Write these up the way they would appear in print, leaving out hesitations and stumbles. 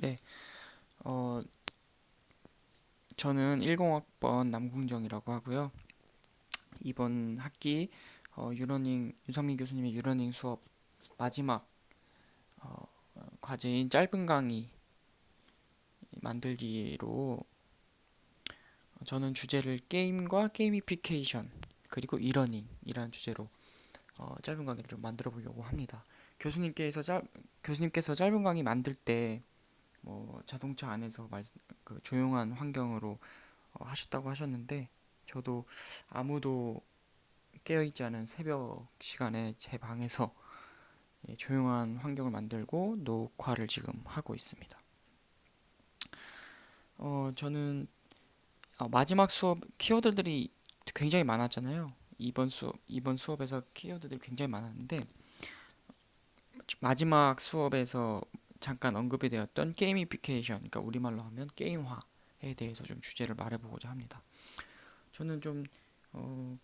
네, 어, 저는 10학번 남궁정이라고 하고요. 이번 학기 유성민 교수님의 유러닝 수업 마지막 어, 과제인 짧은 강의 만들기로 저는 주제를 게임과 게이미피케이션 그리고 이러닝이라는 주제로 짧은 강의를 좀 만들어 보려고 합니다. 교수님께서 짧은 강의 만들 때 자동차 안에서 그 조용한 환경으로 하셨다고 하셨는데 저도 아무도 깨어있지 않은 새벽 시간에 제 방에서 조용한 환경을 만들고 녹화를 지금 하고 있습니다. 저는 마지막 수업 키워드들이 굉장히 많았잖아요. 이번 수업에서 키워드들이 굉장히 많았는데 마지막 수업에서 잠깐 언급이 되었던 게이미피케이션, 그러니까 우리말로 하면 게임화에 대해서 좀 주제를 말해보고자 합니다. 저는 좀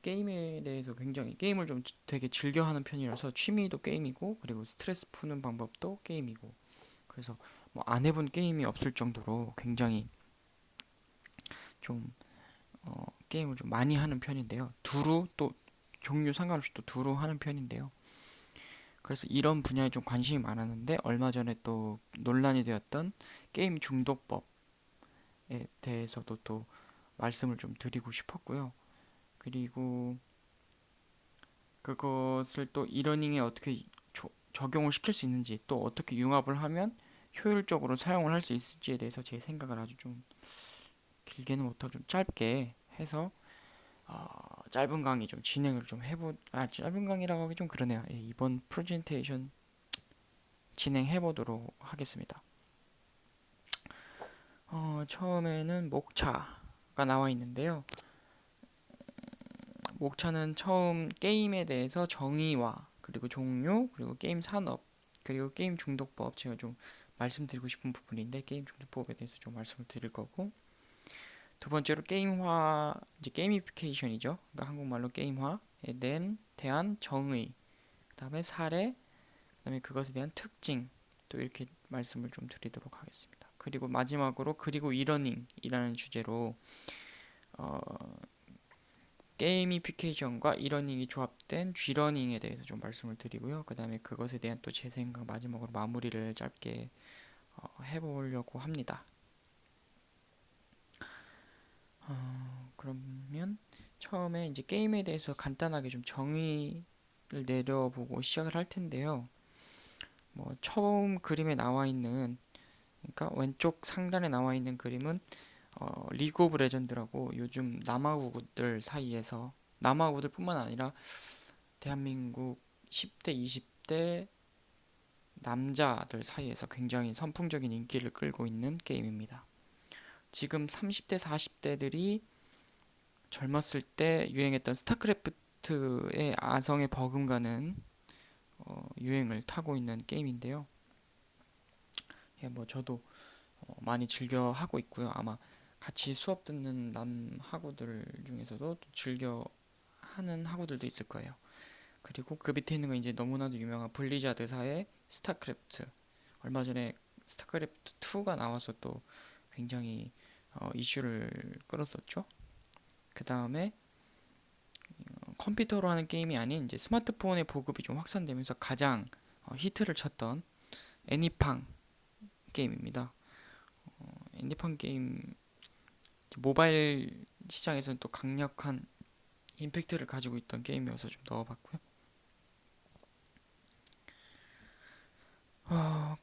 게임에 대해서 굉장히 게임을 좀 되게 즐겨하는 편이라서 취미도 게임이고 그리고 스트레스 푸는 방법도 게임이고 그래서 뭐 안 해본 게임이 없을 정도로 굉장히 좀 게임을 좀 많이 하는 편인데요. 두루 또 종류 상관없이 또 두루 하는 편인데요. 그래서 이런 분야에 좀 관심이 많았는데 얼마 전에 또 논란이 되었던 게임 중독법에 대해서도 또 말씀을 좀 드리고 싶었고요. 그리고 그것을 또 이러닝에 어떻게 적용을 시킬 수 있는지 또 어떻게 융합을 하면 효율적으로 사용을 할 수 있을지에 대해서 제 생각을 아주 좀 길게는 못하고 좀 짧게 해서 짧은 강의 좀 진행을 좀 짧은 강의라고 하기 좀 그러네요. 예, 이번 프레젠테이션 진행해 보도록 하겠습니다. 처음에는 목차가 나와 있는데요. 목차는 처음 게임에 대해서 정의와 그리고 종류 그리고 게임 산업 그리고 게임 중독법 제가 좀 말씀드리고 싶은 부분인데 게임 중독법에 대해서 좀 말씀을 드릴 거고 두 번째로 게임화 이제 게이미피케이션이죠. 그러니까 한국말로 게임화에 대한 정의 그다음에 사례 그다음에 그것에 대한 특징 또 이렇게 말씀을 좀 드리도록 하겠습니다. 그리고 마지막으로 그리고 이러닝이라는 주제로 어, 게이미피케이션과 이러닝이 조합된 쥐러닝에 대해서 좀 말씀을 드리고요. 그 다음에 그것에 대한 또 제 생각 마지막으로 마무리를 짧게 해보려고 합니다. 그러면 처음에 이제 게임에 대해서 간단하게 좀 정의를 내려보고 시작을 할 텐데요. 처음 그림에 나와 있는 그러니까 왼쪽 상단에 나와 있는 그림은 리그 오브 레전드라고 요즘 남아구들 사이에서 남아구들뿐만 아니라 대한민국 10대, 20대 남자들 사이에서 굉장히 선풍적인 인기를 끌고 있는 게임입니다. 지금 30대, 40대들이 젊었을 때 유행했던 스타크래프트의 아성에 버금가는 유행을 타고 있는 게임인데요. 예, 저도 많이 즐겨 하고 있고요. 아마 같이 수업 듣는 남학우들 중에서도 즐겨 하는 학우들도 있을 거예요. 그리고 그 밑에 있는 건 이제 너무나도 유명한 블리자드사의 스타크래프트. 얼마 전에 스타크래프트 2가 나와서 또 굉장히 이슈를 끌었었죠. 그 다음에 컴퓨터로 하는 게임이 아닌 이제 스마트폰의 보급이 좀 확산되면서 가장 히트를 쳤던 애니팡 게임입니다. 애니팡 게임 모바일 시장에서는 또 강력한 임팩트를 가지고 있던 게임이어서 좀 넣어봤고요.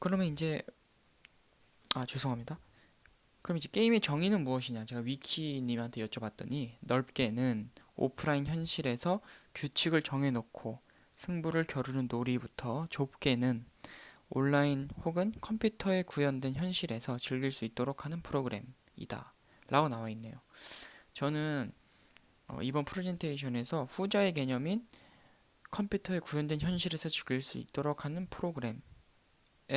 그러면 이제 죄송합니다. 그럼 이제 게임의 정의는 무엇이냐? 제가 위키님한테 여쭤봤더니 넓게는 오프라인 현실에서 규칙을 정해놓고 승부를 겨루는 놀이부터 좁게는 온라인 혹은 컴퓨터에 구현된 현실에서 즐길 수 있도록 하는 프로그램이다. 라고 나와 있네요. 저는 이번 프레젠테이션에서 후자의 개념인 컴퓨터에 구현된 현실에서 즐길 수 있도록 하는 프로그램에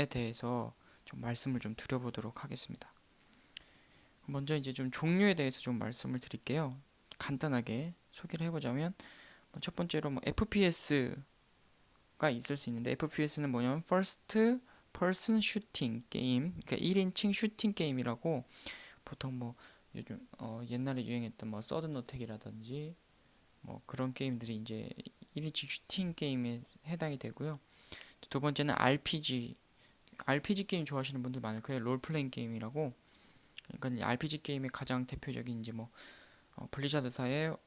대해서 좀 말씀을 좀 드려보도록 하겠습니다. 먼저 이제 좀 종류에 대해서 좀 말씀을 드릴게요. 간단하게 소개를 해보자면 첫 번째로 FPS가 있을 수 있는데 FPS는 뭐냐면 First 퍼슨 슈팅 게임, 그러니까 1인칭 슈팅 게임이라고 보통 뭐 요즘 옛날에 유행했던 뭐 서든 어택이라든지 뭐 그런 게임들이 이제 1인칭 슈팅 게임에 해당이 되고요. 두 번째는 RPG 게임 좋아하시는 분들 많을 거예요. 롤플레잉 게임이라고. 그러니까 RPG 게임의 가장 대표적인 이제 뭐 블리자드사의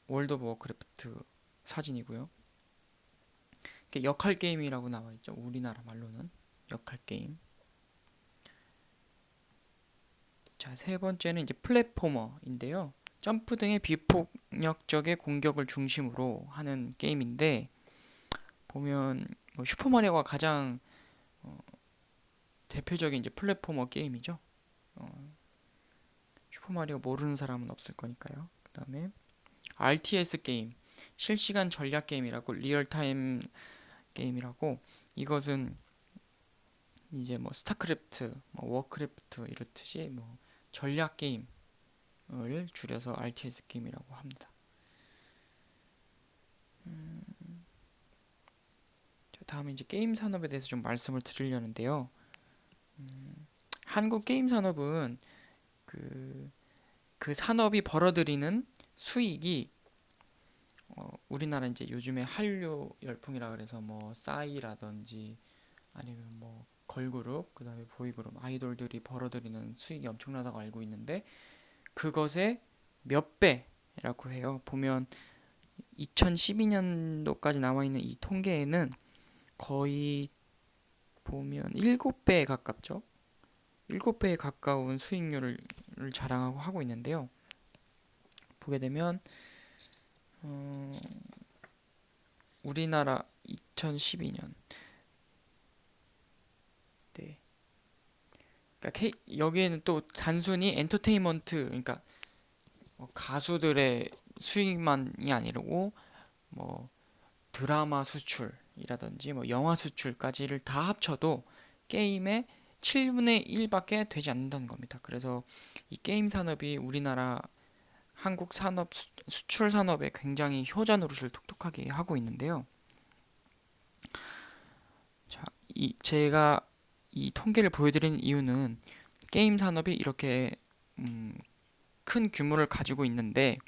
월드 오브 워크래프트 사진이고요. 역할 게임이라고 나와 있죠. 우리나라 말로는 역할 게임. 자, 세 번째는 이제 플랫포머인데요. 점프 등의 비폭력적의 공격을 중심으로 하는 게임인데 보면 뭐 슈퍼마리오가 가장 대표적인 이제 플랫포머 게임이죠. 슈퍼마리오 모르는 사람은 없을 거니까요. 그다음에 RTS 게임, 실시간 전략 게임이라고 리얼타임 게임이라고 이것은 이제 뭐 스타크래프트, 뭐 워크래프트 이렇듯이 뭐 전략 게임을 줄여서 RTS 게임이라고 합니다. 다음에 이제 게임 산업에 대해서 좀 말씀을 드리려는데요. 한국 게임 산업은 그 산업이 벌어들이는 수익이 우리나라 이제 요즘에 한류 열풍이라 그래서 뭐 싸이라든지 아니면 뭐 걸그룹 그다음에 보이그룹 아이돌들이 벌어들이는 수익이 엄청나다고 알고 있는데 그것의 몇 배라고 해요. 보면 2012년도까지 나와 있는 이 통계에는 거의 보면 7배에 가깝죠. 7배에 가까운 수익률을 자랑하고 하고 있는데요. 보게 되면 우리나라 2012년 네. 그러니까 여기에는 또 단순히 엔터테인먼트 그러니까 가수들의 수익만이 아니고 뭐 드라마 수출이라든지 뭐 영화 수출까지를 다 합쳐도 게임의 7분의 1밖에 되지 않는다는 겁니다. 그래서 이 게임 산업이 우리나라 한국 산업 수출 산업에 굉장히 효자 노릇을 톡톡하게 하고 있는데요. 자, 제가 이 통계를 보여드리는 이유는 게임 산업이 이렇게 큰 규모를 가지고 있는데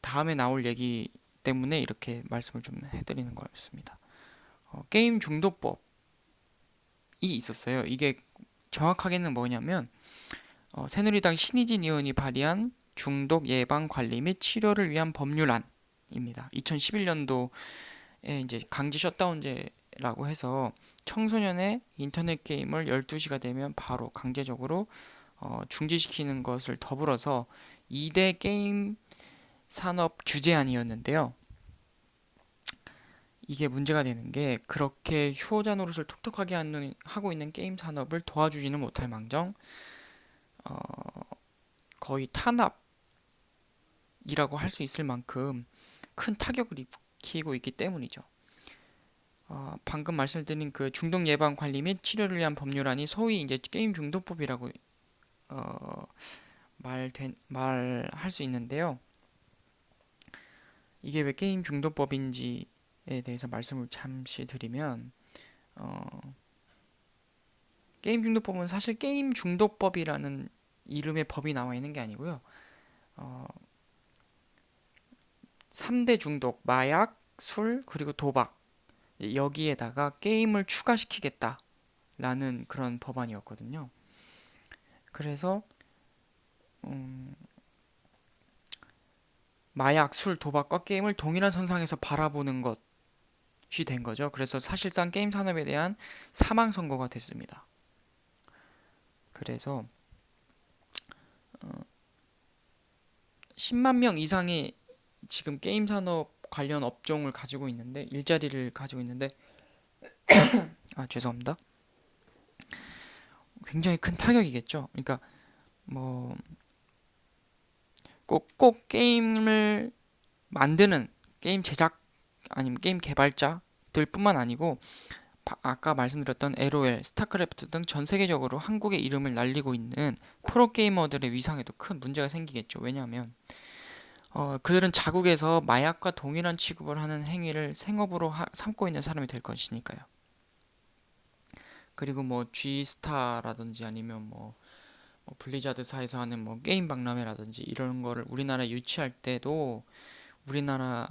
다음에 나올 얘기 때문에 이렇게 말씀을 좀 해드리는 거였습니다. 게임 중독법이 있었어요. 이게 정확하게는 뭐냐면 새누리당 신희진 의원이 발의한 중독 예방 관리 및 치료를 위한 법률안입니다. 2011년도에 이제 강제 셧다운제라고 해서 청소년의 인터넷 게임을 12시가 되면 바로 강제적으로 중지시키는 것을 더불어서 2대 게임 산업 규제안이었는데요. 이게 문제가 되는 게 그렇게 효자 노릇을 톡톡하게 하고 있는 게임 산업을 도와주지는 못할 망정 거의 탄압이라고 할 수 있을 만큼 큰 타격을 입히고 있기 때문이죠. 방금 말씀드린 그 중독 예방 관리 및 치료를 위한 법률안이 소위 이제 게임 중독법이라고 말할 수 있는데요. 이게 왜 게임 중독법인지에 대해서 말씀을 잠시 드리면 게임 중독법은 사실 게임 중독법이라는 이름의 법이 나와 있는 게 아니고요. 3대 중독, 마약, 술, 그리고 도박 여기에다가 게임을 추가시키겠다라는 그런 법안이었거든요. 그래서 마약, 술, 도박과 게임을 동일한 선상에서 바라보는 것이 된 거죠. 그래서 사실상 게임 산업에 대한 사망 선고가 됐습니다. 그래서 10만 명 이상의 지금 게임 산업 관련 업종을 가지고 있는데 일자리를 가지고 있는데 죄송합니다. 굉장히 큰 타격이겠죠. 그러니까 뭐 꼭 게임을 만드는 게임 제작 아니면 게임 개발자들뿐만 아니고 아까 말씀드렸던 LOL, 스타크래프트 등 전 세계적으로 한국의 이름을 날리고 있는 프로게이머들의 위상에도 큰 문제가 생기겠죠. 왜냐하면 그들은 자국에서 마약과 동일한 취급을 하는 행위를 생업으로 삼고 있는 사람이 될 것이니까요. 그리고 뭐 G스타라든지 아니면 뭐 블리자드사에서 하는 뭐 게임 박람회라든지 이런 거를 우리나라에 유치할 때도 우리나라에서는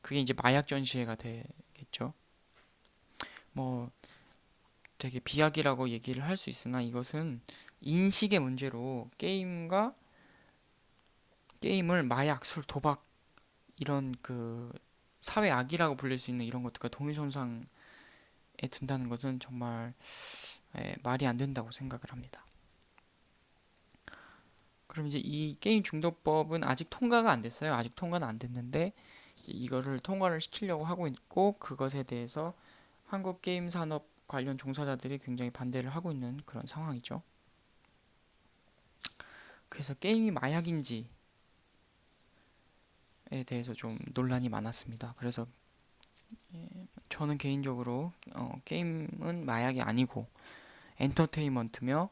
그게 이제 마약 전시회가 되겠죠. 뭐 되게 비약이라고 얘기를 할 수 있으나 이것은 인식의 문제로 게임을 마약, 술, 도박 이런 그 사회 악이라고 불릴 수 있는 이런 것들과 동일선상에 둔다는 것은 정말 말이 안 된다고 생각을 합니다. 그럼 이제 이 게임 중독법은 아직 통과가 안 됐어요. 아직 통과는 안 됐는데 이거를 통과를 시키려고 하고 있고 그것에 대해서 한국 게임 산업 관련 종사자들이 굉장히 반대를 하고 있는 그런 상황이죠. 그래서 게임이 마약인지에 대해서 좀 논란이 많았습니다. 그래서 저는 개인적으로 게임은 마약이 아니고 엔터테인먼트며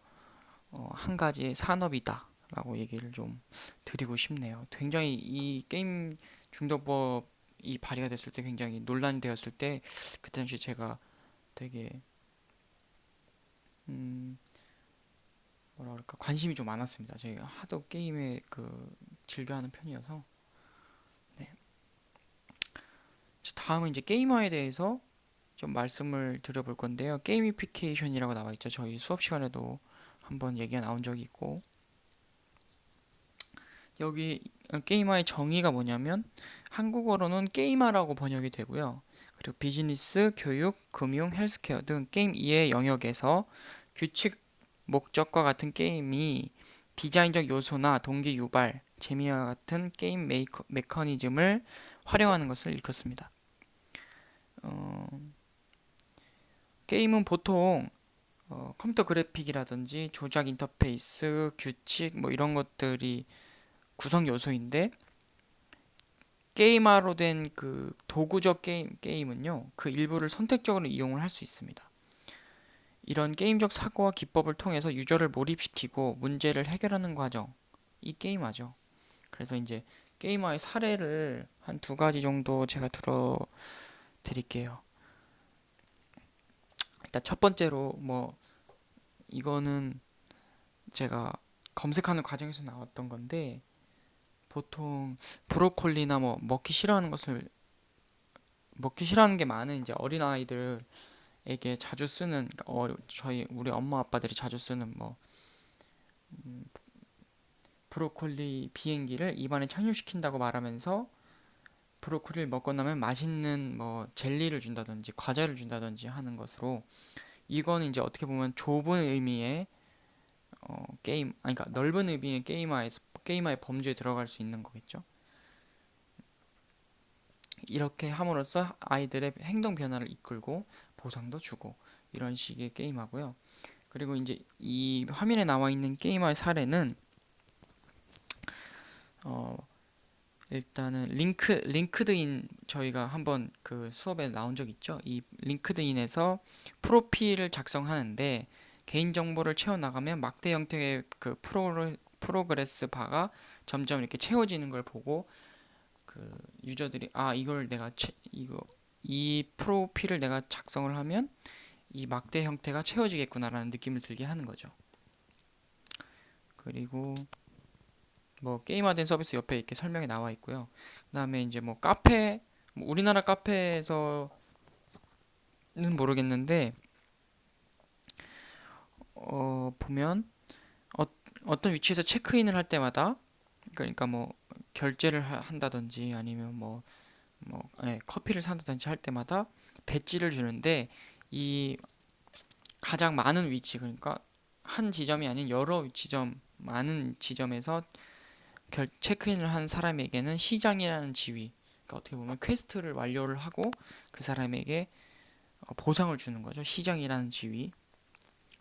한 가지의 산업이다라고 얘기를 좀 드리고 싶네요. 굉장히 이 게임 중독법이 발의가 됐을 때 굉장히 논란이 되었을 때 그때 당시 제가 되게 음, 뭐라 그럴까 관심이 좀 많았습니다. 제가 하도 게임에 즐겨하는 편이어서. 네. 다음은 이제 게이머에 대해서 좀 말씀을 드려볼 건데요. 게이미피케이션이라고 나와 있죠. 저희 수업 시간에도 한번 얘기가 나온 적이 있고 여기 게이머의 정의가 뭐냐면 한국어로는 게이머라고 번역이 되고요. 그리고 비즈니스, 교육, 금융, 헬스케어 등 게임 이해 영역에서 규칙, 목적과 같은 게임이 디자인적 요소나 동기 유발, 재미와 같은 게임 메커니즘을 활용하는 것을 일컫습니다. 어, 게임은 보통 컴퓨터 그래픽이라든지 조작 인터페이스, 규칙 뭐 이런 것들이 구성 요소인데 게임화로 된 그 도구적 게임은요 그 일부를 선택적으로 이용을 할 수 있습니다. 이런 게임적 사고와 기법을 통해서 유저를 몰입시키고 문제를 해결하는 과정 이 게임화죠. 그래서 이제 게임화의 사례를 한 두 가지 정도 제가 들어 드릴게요. 일단 첫 번째로 뭐 이거는 제가 검색하는 과정에서 나왔던 건데 보통 브로콜리나 뭐 먹기 싫어하는 게 많은 이제 어린 아이들에게 자주 쓰는 우리 엄마 아빠들이 자주 쓰는 뭐 브로콜리 비행기를 입안에 착륙시킨다고 말하면서 브로콜리를 먹고 나면 맛있는 뭐 젤리를 준다든지 과자를 준다든지 하는 것으로 이거는 이제 어떻게 보면 좁은 의미의 아니 그러니까 넓은 의미의 게임화의 범주에 들어갈 수 있는 거겠죠. 이렇게 함으로써 아이들의 행동 변화를 이끌고 보상도 주고 이런 식의 게임하고요. 그리고 이제 이 화면에 나와 있는 게임의 사례는 어 일단은 링크드인 저희가 한번 그 수업에 나온 적 있죠. 이 링크드인에서 프로필을 작성하는데 개인 정보를 채워 나가면 막대 형태의 그 프로그레스 바가 점점 이렇게 채워지는 걸 보고 그 유저들이 이걸 이 프로필을 내가 작성을 하면 이 막대 형태가 채워지겠구나라는 느낌을 들게 하는 거죠. 그리고 뭐 게임화된 서비스 옆에 이렇게 설명이 나와 있고요. 그다음에 이제 뭐 뭐 우리나라 카페에서는 모르겠는데 보면 어, 어떤 위치에서 체크인을 할 때마다 그러니까 뭐 결제를 한다든지 아니면 커피를 산다든지 할 때마다 배지를 주는데 이 가장 많은 위치 그러니까 한 지점이 아닌 많은 지점에서 체크인을 한 사람에게는 시장이라는 지위 그러니까 어떻게 보면 퀘스트를 완료를 하고 그 사람에게 보상을 주는 거죠. 시장이라는 지위.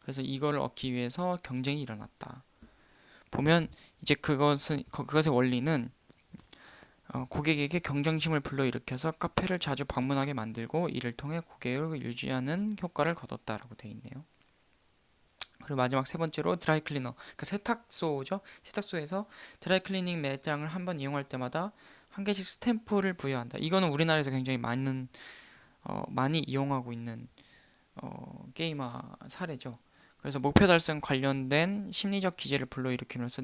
그래서 이거를 얻기 위해서 경쟁이 일어났다. 보면 이제 그것의 원리는 고객에게 경쟁심을 불러일으켜서 카페를 자주 방문하게 만들고 이를 통해 고객을 유지하는 효과를 거뒀다라고 되어 있네요. 그리고 마지막 세 번째로 드라이클리너, 그 세탁소죠. 세탁소에서 드라이클리닝 매장을 한번 이용할 때마다 한 개씩 스탬프를 부여한다. 이거는 우리나라에서 굉장히 많이 이용하고 있는 게임화 사례죠. 그래서 목표 달성 관련된 심리적 기제를 불러일으키면서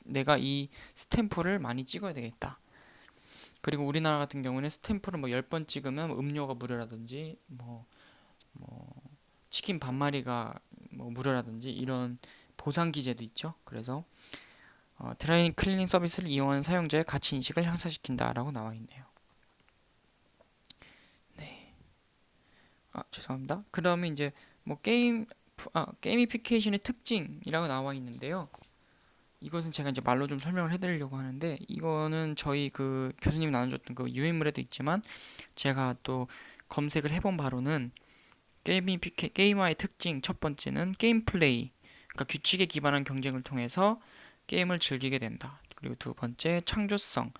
내가 이 스탬프를 많이 찍어야 되겠다. 그리고 우리나라 같은 경우는 스탬프를 뭐 10번 찍으면 음료가 무료라든지 치킨 반마리가 뭐 무료라든지 이런 보상 기제도 있죠. 그래서 드라이 클리닝 서비스를 이용하는 사용자의 가치 인식을 향상시킨다라고 나와 있네요. 네. 죄송합니다. 그러면 이제 뭐 게이미피케이션의 특징이라고 나와 있는데요. 이것은 제가 이제 말로 좀 설명을 해드리려고 하는데, 이거는 저희 그 교수님이 나눠줬던 그 유인물에도 있지만 제가 또 검색을 해본 바로는 게임화의 특징 첫 번째는 게임 플레이, 그러니까 규칙에 기반한 경쟁을 통해서 게임을 즐기게 된다. 그리고 두 번째 창조성,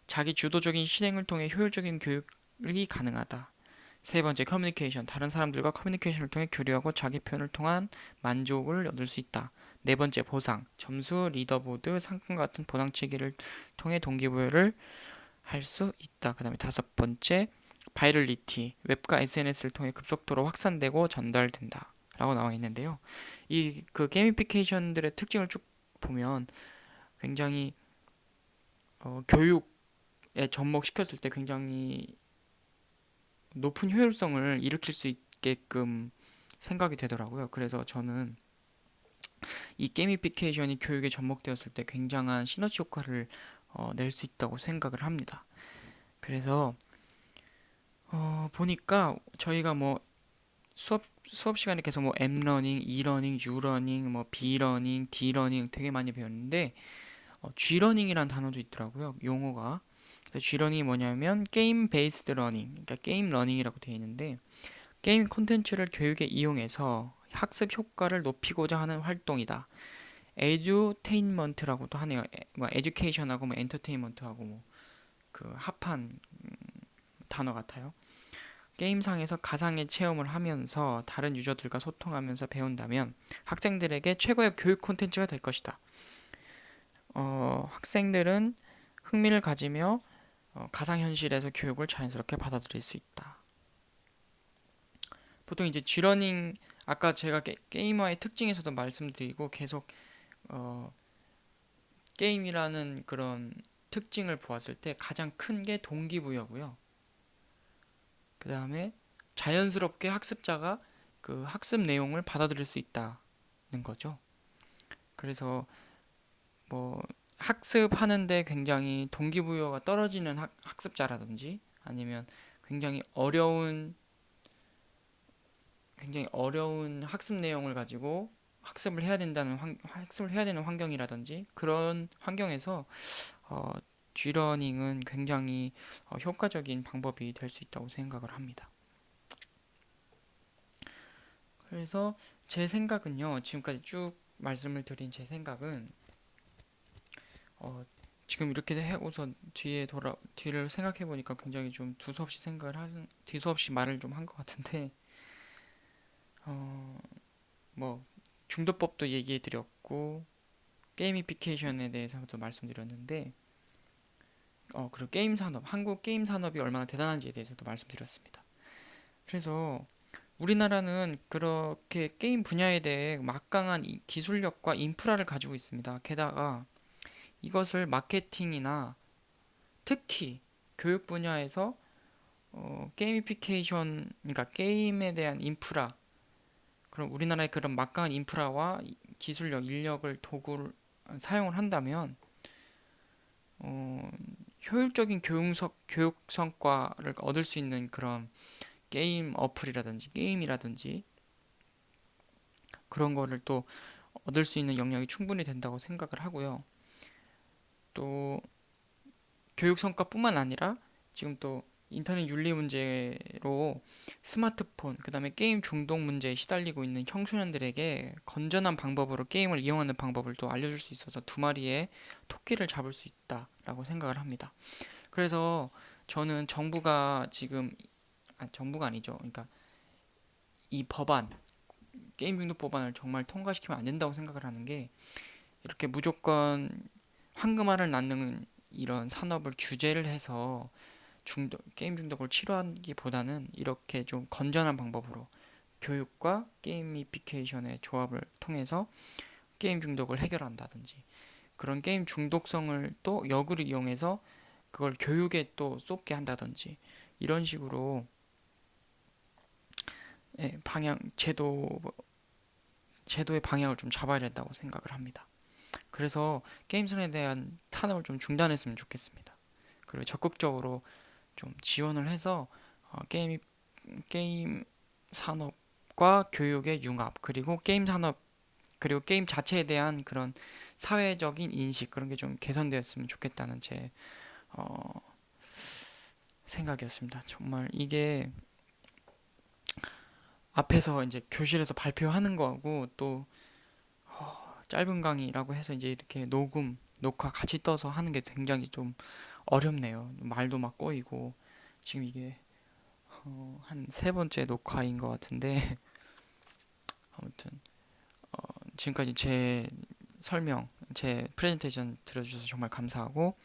자기 주도적인 실행을 통해 효율적인 교육이 가능하다. 세 번째 커뮤니케이션, 다른 사람들과 커뮤니케이션을 통해 교류하고 자기 표현을 통한 만족을 얻을 수 있다. 네 번째 보상, 점수, 리더보드, 상품 같은 보상체계를 통해 동기부여를 할 수 있다. 그 다음에 다섯 번째 바이럴리티, 웹과 SNS를 통해 급속도로 확산되고 전달된다. 라고 나와 있는데요. 이 그 게이미피케이션들의 특징을 쭉 보면 굉장히 교육에 접목시켰을 때 굉장히 높은 효율성을 일으킬 수 있게끔 생각이 되더라고요. 그래서 저는 이 게이미피케이션이 교육에 접목되었을 때 굉장한 시너지 효과를 낼 수 있다고 생각을 합니다. 그래서 보니까 저희가 뭐 수업 시간에 계속 뭐 M러닝, E러닝, U러닝, 뭐 B러닝, D러닝 되게 많이 배웠는데 G러닝이라는 단어도 있더라고요. 용어가. 그래서 G러닝이 뭐냐면 게임 베이스드 러닝, 그러니까 게임 러닝이라고 되어 있는데 게임 콘텐츠를 교육에 이용해서 학습 효과를 높이고자 하는 활동이다. 에듀테인먼트라고도 하네요. 뭐 에듀케이션하고 뭐 엔터테인먼트하고 뭐 그 합한 단어 같아요. 게임상에서 가상의 체험을 하면서 다른 유저들과 소통하면서 배운다면 학생들에게 최고의 교육 콘텐츠가 될 것이다. 학생들은 흥미를 가지며 가상현실에서 교육을 자연스럽게 받아들일 수 있다. 보통 이제 G러닝 아까 제가 게이머의 특징에서도 말씀드리고 계속 어, 게임이라는 그런 특징을 보았을 때 가장 큰 게 동기부여고요. 그 다음에 자연스럽게 학습자가 그 학습 내용을 받아들일 수 있다는 거죠. 그래서 뭐 학습하는데 굉장히 동기부여가 떨어지는 학습자라든지 아니면 굉장히 어려운 학습 내용을 가지고 학습을 해야 되는 환경이라든지 그런 환경에서 어, G러닝은 굉장히 효과적인 방법이 될 수 있다고 생각을 합니다. 그래서 제 생각은요, 지금까지 쭉 말씀을 드린 제 생각은 어, 지금 이렇게 해고서 뒤를 생각해 보니까 굉장히 좀 두서없이 말을 좀 한 것 같은데 어, 뭐 중도법도 얘기해 드렸고 게이미피케이션에 대해서도 말씀드렸는데 그리고 게임 산업, 한국 게임 산업이 얼마나 대단한지에 대해서도 말씀드렸습니다. 그래서 우리나라는 그렇게 게임 분야에 대해 막강한 기술력과 인프라를 가지고 있습니다. 게다가 이것을 마케팅이나 특히 교육 분야에서 게이미피케이션, 그러니까 게임에 대한 인프라, 그럼 우리나라의 그런 막강한 인프라와 기술력, 인력을 도구를 사용을 한다면 어, 효율적인 교육 성과를 얻을 수 있는 그런 게임 어플이라든지 게임이라든지 그런 거를 또 얻을 수 있는 영역이 충분히 된다고 생각을 하고요. 또 교육 성과뿐만 아니라 지금 또 인터넷 윤리 문제로 스마트폰, 그다음에 게임 중독 문제에 시달리고 있는 청소년들에게 건전한 방법으로 게임을 이용하는 방법을 또 알려줄 수 있어서 두 마리의 토끼를 잡을 수 있다라고 생각을 합니다. 그래서 저는 정부가 아니죠. 그러니까 이 게임 중독 법안을 정말 통과시키면 안 된다고 생각을 하는 게 이렇게 무조건 황금알을 낳는 이런 산업을 규제를 해서 게임 중독을 치료하기보다는 이렇게 좀 건전한 방법으로 교육과 게이미피케이션의 조합을 통해서 게임 중독을 해결한다든지 그런 게임 중독성을 또 역으로 이용해서 그걸 교육에 또 쏟게 한다든지 이런 식으로 예, 제도의 방향을 좀 잡아야 된다고 생각을 합니다. 그래서 게임선에 대한 탄압을 좀 중단했으면 좋겠습니다. 그리고 적극적으로 좀 지원을 해서 게임 산업과 교육의 융합 그리고 게임 산업 그리고 게임 자체에 대한 그런 사회적인 인식 그런 게 좀 개선되었으면 좋겠다는 제 어, 생각이었습니다. 정말 이게 앞에서 이제 교실에서 발표하는 거하고 또 짧은 강의라고 해서 이제 이렇게 녹화 같이 떠서 하는 게 굉장히 좀 어렵네요. 말도 막 꼬이고 지금 이게 한 세 번째 녹화인 것 같은데 아무튼 지금까지 제 프레젠테이션 들어주셔서 정말 감사하고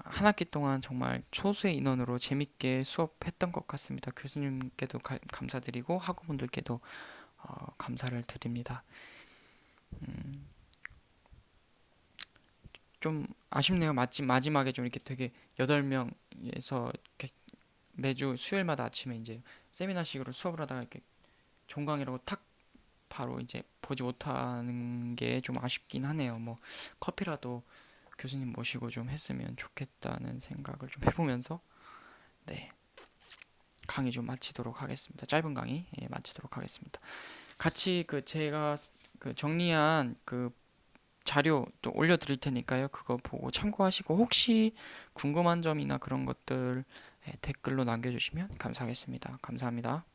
한 학기 동안 정말 소수의 인원으로 재밌게 수업했던 것 같습니다. 교수님께도 감사드리고 학우분들께도 감사를 드립니다. 음, 좀 아쉽네요. 마지막에 좀 이렇게 되게 8명에서 이렇게 매주 수요일마다 아침에 이제 세미나식으로 수업을 하다가 이렇게 종강이라고 탁 바로 이제 보지 못하는 게 좀 아쉽긴 하네요. 뭐 커피라도 교수님 모시고 좀 했으면 좋겠다는 생각을 좀 해보면서 네 강의 좀 마치도록 하겠습니다. 짧은 강의 마치도록 하겠습니다. 같이 그 제가 그 정리한 그 자료 또 올려드릴 테니까요. 그거 보고 참고하시고 혹시 궁금한 점이나 그런 것들 댓글로 남겨주시면 감사하겠습니다. 감사합니다.